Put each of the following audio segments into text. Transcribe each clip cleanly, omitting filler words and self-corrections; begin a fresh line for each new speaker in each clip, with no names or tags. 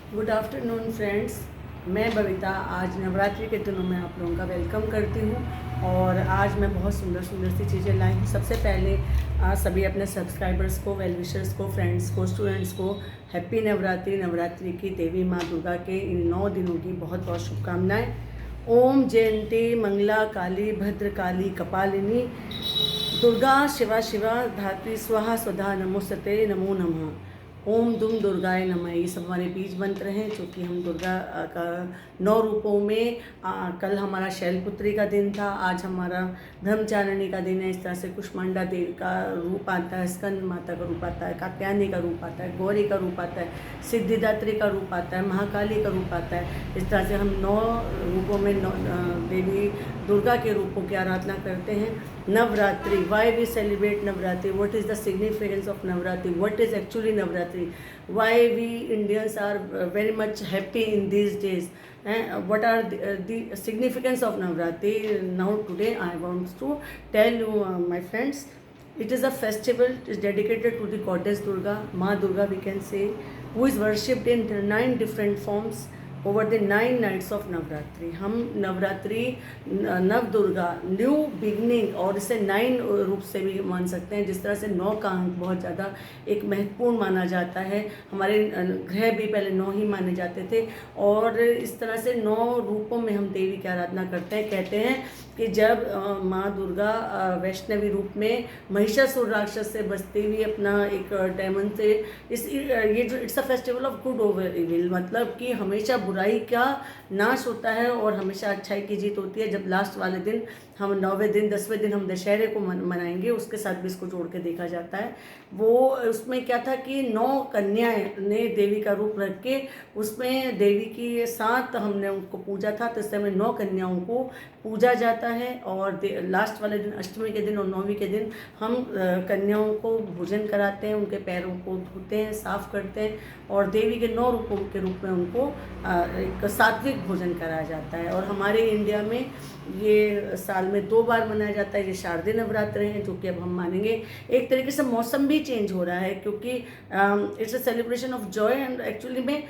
Good afternoon friends. मैं बबीता आज नवरात्रि के दिनों में आप लोगों का वेलकम करती हूँ और आज मैं बहुत सुंदर सुंदर सी चीज़ें लाई हूँ। सबसे पहले सभी अपने सब्सक्राइबर्स को, वेल विशर्स को, फ्रेंड्स को, स्टूडेंट्स को हैप्पी नवरात्रि। नवरात्रि की देवी माँ दुर्गा के इन 9 दिनों की बहुत बहुत शुभकामनाएँ। ओम जयंती मंगला काली भद्रकाली कपालिनी दुर्गा शिवा शिवा धात्री स्वाहा स्वधा नमोस्तते नमो नमः। ओम दुम दुर्गाय नमः। ये सब हमारे बीज मंत्र हैं जो कि हम दुर्गा का 9 रूपों में कल हमारा शैलपुत्री का दिन था, आज हमारा ब्रह्मचारिणी का दिन है। इस तरह से कुष्मांडा देवी का रूप आता है, स्कंद माता का रूप आता है, कात्यायनी का रूप आता है, गौरी का रूप आता है, सिद्धिदात्री का रूप आता है, महाकाली का रूप आता है। इस तरह से हम 9 रूपों में देवी दुर्गा के रूपों की आराधना करते हैं। Navratri, why we celebrate Navratri, what is the significance of Navratri, what is actually Navratri, why we Indians are very much happy in these days, and what are the significance of Navratri. Now today I want to tell you, my friends, it is a festival. It is dedicated to the goddess Durga, Ma Durga we can say, who is worshipped in 9 different forms over the 9 nights of Navratri. हम नवरात्रि नव Durga new beginning और इसे 9 रूप से भी मान सकते हैं। जिस तरह से 9 का अंक बहुत ज़्यादा एक महत्वपूर्ण माना जाता है, हमारे ग्रह भी पहले 9 ही माने जाते थे और इस तरह से 9 रूपों में हम देवी की आराधना करते हैं। कहते हैं कि जब माँ दुर्गा वैष्णवी रूप में महिषासुर राक्षस से बचती हुई अपना एक डायमंड से ये जो it's a festival of good over evil, मतलब कि हमेशा बुराई का नाश होता है और हमेशा अच्छाई की जीत होती है। जब लास्ट वाले दिन हम 9वें दिन 10वें दिन हम दशहरे को मनाएंगे, उसके साथ भी इसको जोड़ के देखा जाता है। वो उसमें क्या था कि 9 कन्याएं ने देवी का रूप रख के उसमें देवी की साथ हमने उनको पूजा था, तो इस समय 9 कन्याओं को पूजा जाता है और लास्ट वाले दिन अष्टमी के दिन और 9वीं के दिन हम कन्याओं को भोजन कराते हैं, उनके पैरों को धोते हैं, साफ करते हैं और देवी के 9 रूपों के रूप में उनको एक सात्विक भोजन कराया जाता है। और हमारे इंडिया में ये साल में 2 बार मनाया जाता है। ये शारदीय नवरात्र हैं जो कि अब हम मानेंगे। एक तरीके से मौसम भी चेंज हो रहा है क्योंकि it's a celebration of Joy and actually में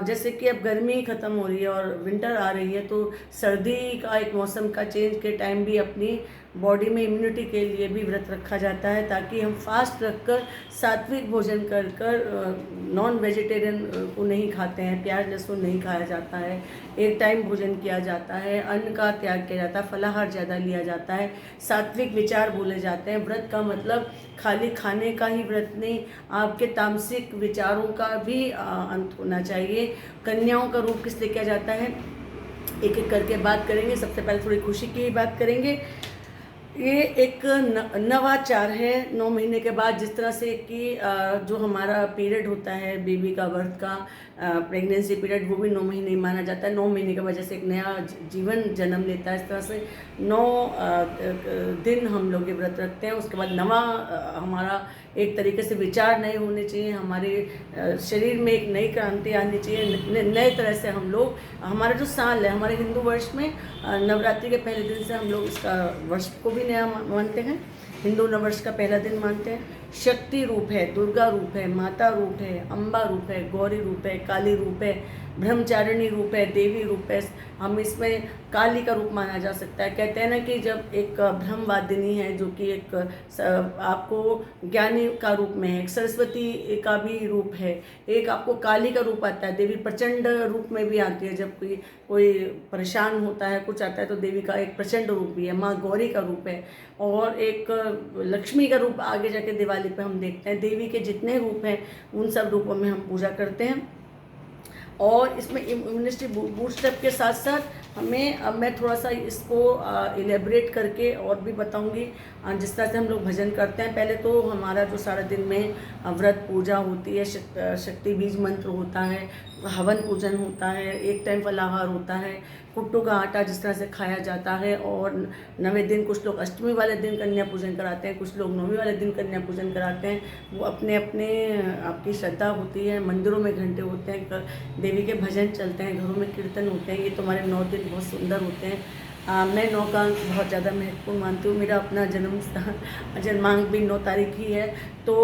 जैसे कि अब गर्मी ख़त्म हो रही है और विंटर आ रही है, तो सर्दी का एक मौसम का चेंज के टाइम भी अपनी बॉडी में इम्यूनिटी के लिए भी व्रत रखा जाता है ताकि हम फास्ट रखकर सात्विक भोजन कर नॉन वेजिटेरियन को नहीं खाते हैं, प्याज लहसुन नहीं खाया जाता है, एक टाइम भोजन किया जाता है, अन्न का त्याग किया जाता है, फलाहार ज़्यादा लिया जाता है, सात्विक विचार बोले जाते हैं। व्रत का मतलब खाली खाने का ही व्रत नहीं, आपके तामसिक विचारों का भी अंत होना चाहिए। कन्याओं का रूप किस लिए किया जाता है, एक एक करके बात करेंगे। सबसे पहले थोड़ी खुशी की ही बात करेंगे। ये एक नवाचार है 9 महीने के बाद, जिस तरह से कि जो हमारा पीरियड होता है बेबी का, बर्थ का, प्रेगनेंसी पीरियड, वो भी 9 महीने ही माना जाता है। 9 महीने की वजह से एक नया जीवन जन्म लेता है। इस तरह से 9 दिन हम लोग ये व्रत रखते हैं। उसके बाद नवा हमारा एक तरीके से विचार नए होने चाहिए, हमारे शरीर में एक नई क्रांति आनी चाहिए। नए तरह से हम लोग, हमारा जो साल है हमारे हिंदू वर्ष में नवरात्रि के पहले दिन से हम लोग इसका वर्ष को भी नया मानते हैं, हिंदू नववर्ष का पहला दिन मानते हैं। शक्ति रूप है, दुर्गा रूप है, माता रूप है, अम्बा रूप है, गौरी रूप है, काली रूप है, ब्रह्मचारिणी रूप है, देवी रूप है। हम इसमें काली का रूप माना जा सकता है। कहते हैं ना कि जब एक ब्रह्मवादिनी है जो कि एक आपको ज्ञानी का रूप में है, एक सरस्वती का भी रूप है, एक आपको काली का रूप आता है। देवी प्रचंड रूप में भी आती है, जब कोई परेशान होता है, कुछ आता है, तो देवी का एक प्रचंड रूप भी है। माँ गौरी का रूप है और एक लक्ष्मी का रूप आगे जाके दिवाली पे हम देखते हैं। देवी के जितने रूप हैं उन सब रूपों में हम पूजा करते हैं और इसमें इम्यूनिटी बूस्टअप के साथ साथ हमें, अब मैं थोड़ा सा इसको इलेबरेट करके और भी बताऊंगी। जिस तरह से हम लोग भजन करते हैं, पहले तो हमारा जो सारा दिन में व्रत पूजा होती है, शक्ति बीज मंत्र होता है, हवन पूजन होता है, एक टाइम फलाहार होता है, कुट्टू का आटा जिस तरह से खाया जाता है। और 9वें दिन कुछ लोग अष्टमी वाले दिन कन्या पूजन कराते हैं, कुछ लोग 9वीं वाले दिन कन्या पूजन कराते हैं। वो अपने अपने आपकी श्रद्धा होती है। मंदिरों में घंटे होते हैं, देवी के भजन चलते हैं, घरों में कीर्तन होते हैं। ये तो हमारे 9 दिन बहुत सुंदर होते हैं। मैं 9 का अंक बहुत ज़्यादा महत्वपूर्ण मानती हूँ। मेरा अपना जन्मांक भी 9 तारीख ही है। तो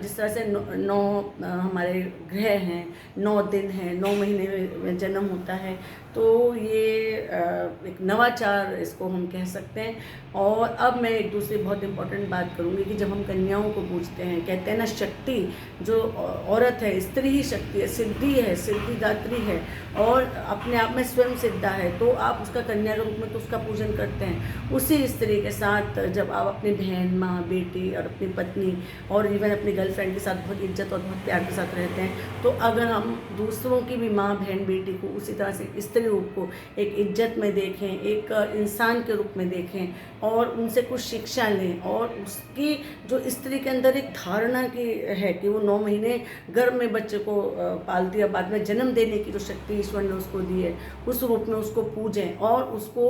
जिस तरह से 9 हमारे ग्रह हैं, 9 दिन हैं, 9 महीने में जन्म होता है, तो ये एक नवाचार इसको हम कह सकते हैं। और अब मैं एक दूसरी बहुत इम्पोर्टेंट बात करूँगी कि जब हम कन्याओं को पूजते हैं, कहते हैं ना, शक्ति जो औरत है, स्त्री ही शक्ति है, सिद्धि है, सिद्धिदात्री है और अपने आप में स्वयं सिद्धा है, तो आप उसका कन्या के रूप में तो उसका पूजन करते हैं। उसी स्त्री के साथ जब आप अपनी बहन, माँ, बेटी और अपनी पत्नी और इवन अपनी गर्लफ्रेंड के साथ बहुत इज्जत और बहुत प्यार के साथ रहते हैं, तो अगर हम दूसरों की भी माँ, बहन, बेटी को उसी तरह से स्त्री रूप को एक इज्जत में देखें, एक इंसान के रूप में देखें और उनसे कुछ शिक्षा लें, और उसकी जो स्त्री के अंदर एक धारणा की है कि वो 9 महीने गर्भ में बच्चे को पालती है, बाद में जन्म देने की जो शक्ति ईश्वर ने उसको दी है, उस रूप में उसको पूजें। और उसको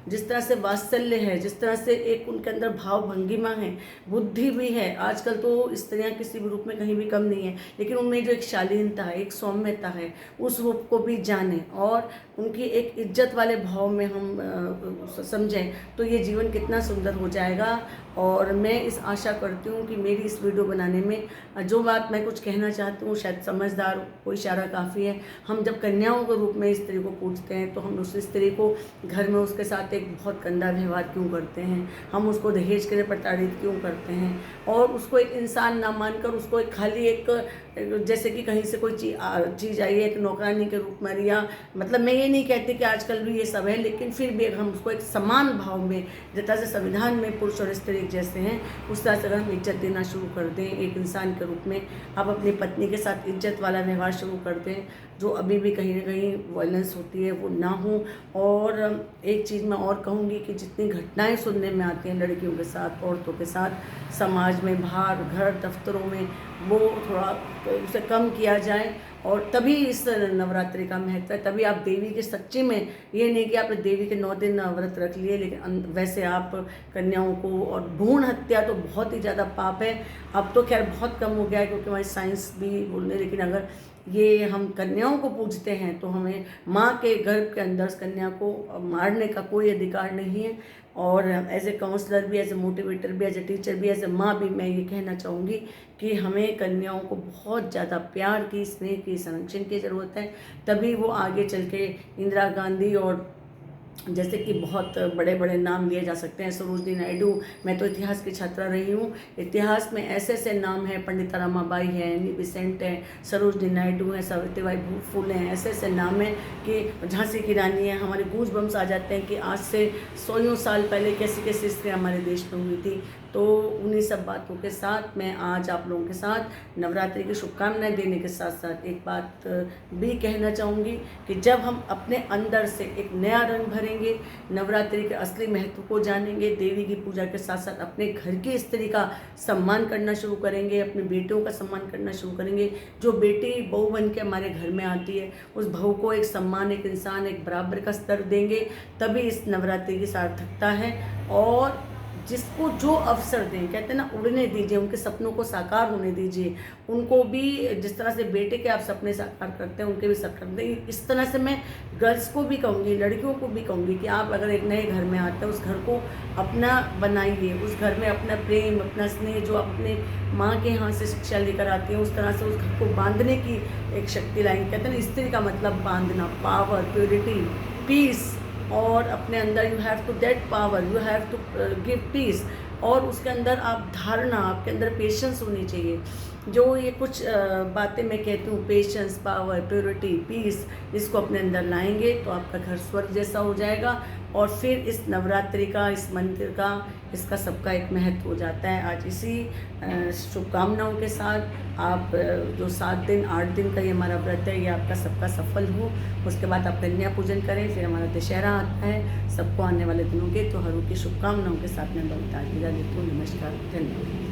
जिस तरह से वात्सल्य है, जिस तरह से एक उनके अंदर भाव भंगिमा है, बुद्धि भी है, आजकल तो स्त्रियां किसी भी रूप में कहीं भी कम नहीं है, लेकिन उनमें जो एक शालीनता है, एक सौम्यता है, उस रूप को भी जानें और उनकी एक इज्जत वाले भाव में हम समझें, तो ये जीवन कितना सुंदर हो जाएगा। और मैं इस आशा करती हूँ कि मेरी इस वीडियो बनाने में जो बात मैं कुछ कहना चाहती हूँ, शायद समझदार को इशारा काफ़ी है। हम जब कन्याओं के रूप में स्त्री को पूजते हैं, तो हम उस स्त्री को घर में उसके साथ एक बहुत गंदा व्यवहार क्यों करते हैं, हम उसको दहेज के लिए प्रताड़ित क्यों करते हैं, और उसको एक इंसान ना मानकर उसको एक खाली एक जैसे कि कहीं से कोई चीज़ आई है, एक नौकरानी के रूप में, या मतलब मैं ये नहीं कहती कि आजकल भी ये सब है, लेकिन फिर भी हम उसको एक समान भाव में, जिस तरह से संविधान में पुरुष और स्त्री जैसे हैं, उस तरह से अगर हम इज्जत देना शुरू कर दें एक इंसान के रूप में, आप अपनी पत्नी के साथ इज्जत वाला व्यवहार शुरू कर दें, जो अभी भी कहीं ना कहीं वायलेंस होती है वो ना हो। और एक चीज़ मैं और कहूँगी कि जितनी घटनाएं सुनने में आती हैं लड़कियों के साथ, औरतों के साथ समाज में, बाहर, घर, दफ्तरों में, वो थोड़ा उसे कम किया जाए। और तभी इस नवरात्रि का महत्व है, तभी आप देवी के सच्चे में, ये नहीं कि आपने देवी के 9 दिन व्रत रख लिए, लेकिन वैसे आप कन्याओं को, और भ्रूण हत्या तो बहुत ही ज़्यादा पाप है। अब तो खैर बहुत कम हो गया है क्योंकि हमारी साइंस भी बोलने, लेकिन अगर ये हम कन्याओं को पूजते हैं तो हमें माँ के गर्भ के अंदर कन्या को मारने का कोई अधिकार नहीं है। और एज ए काउंसलर भी, एज ए मोटिवेटर भी, एज ए टीचर भी, एज ए माँ भी मैं ये कहना चाहूँगी कि हमें कन्याओं को बहुत ज़्यादा प्यार की, स्नेह की, संरक्षण की ज़रूरत है। तभी वो आगे चल के इंदिरा गांधी और जैसे कि बहुत बड़े बड़े नाम लिए जा सकते हैं, सरोजनी नायडू, मैं तो इतिहास की छात्रा रही हूँ, इतिहास में ऐसे ऐसे नाम हैं, पंडित रमाबाई है, एनी बेसेंट है, सरोजनी नायडू है, सावित्रीबाई फुले हैं, ऐसे ऐसे नाम हैं कि झांसी की रानी है। हमारे गूज बम्स आ जाते हैं कि आज से 100 साल पहले कैसी कैसी स्त्रियाँ हमारे देश में हुई थी। तो उन्हीं सब बातों के साथ मैं आज आप लोगों के साथ नवरात्रि की शुभकामनाएं देने के साथ साथ एक बात भी कहना चाहूँगी कि जब हम अपने अंदर से एक नया रंग भरेंगे, नवरात्रि के असली महत्व को जानेंगे, देवी की पूजा के साथ साथ अपने घर की स्त्री का सम्मान करना शुरू करेंगे, अपने बेटियों का सम्मान करना शुरू करेंगे, जो बेटी बहू बन के हमारे घर में आती है, उस बहू को एक सम्मान, एक इंसान, एक बराबर का स्तर देंगे, तभी इस नवरात्रि की सार्थकता है। और जिसको जो अवसर दें, कहते हैं ना, उड़ने दीजिए, उनके सपनों को साकार होने दीजिए, उनको भी जिस तरह से बेटे के आप सपने साकार करते हैं उनके भी साकार दें। इस तरह से मैं गर्ल्स को भी कहूँगी, लड़कियों को भी कहूँगी कि आप अगर एक नए घर में आते हैं, उस घर को अपना बनाइए, उस घर में अपना प्रेम, अपना स्नेह, जो आप अपने माँ के यहाँ से शिक्षा लेकर आती हैं, उस तरह से उस घर को बांधने की एक शक्ति लाएंगे। कहते हैं ना, स्त्री का मतलब बांधना, पावर, प्योरिटी, पीस, और अपने अंदर you have to that power, you have to give peace, और उसके अंदर आप धारणा, आपके अंदर पेशेंस होनी चाहिए। जो ये कुछ बातें मैं कहती हूँ, पेशेंस, पावर, प्योरिटी, पीस, इसको अपने अंदर लाएंगे तो आपका घर स्वर्ग जैसा हो जाएगा। और फिर इस नवरात्रि का, इस मंदिर का, इसका सबका एक महत्व हो जाता है। आज इसी शुभकामनाओं के साथ आप जो 7 दिन 8 दिन का ये हमारा व्रत है, ये आपका सबका सफल हो। उसके बाद आप कन्या पूजन करें, फिर हमारा दशहरा आता है। सबको आने वाले दिनों के त्योहारों की शुभकामनाओं के साथ मैं बहुत विदा देती हूँ। नमस्कार, धन्यवाद।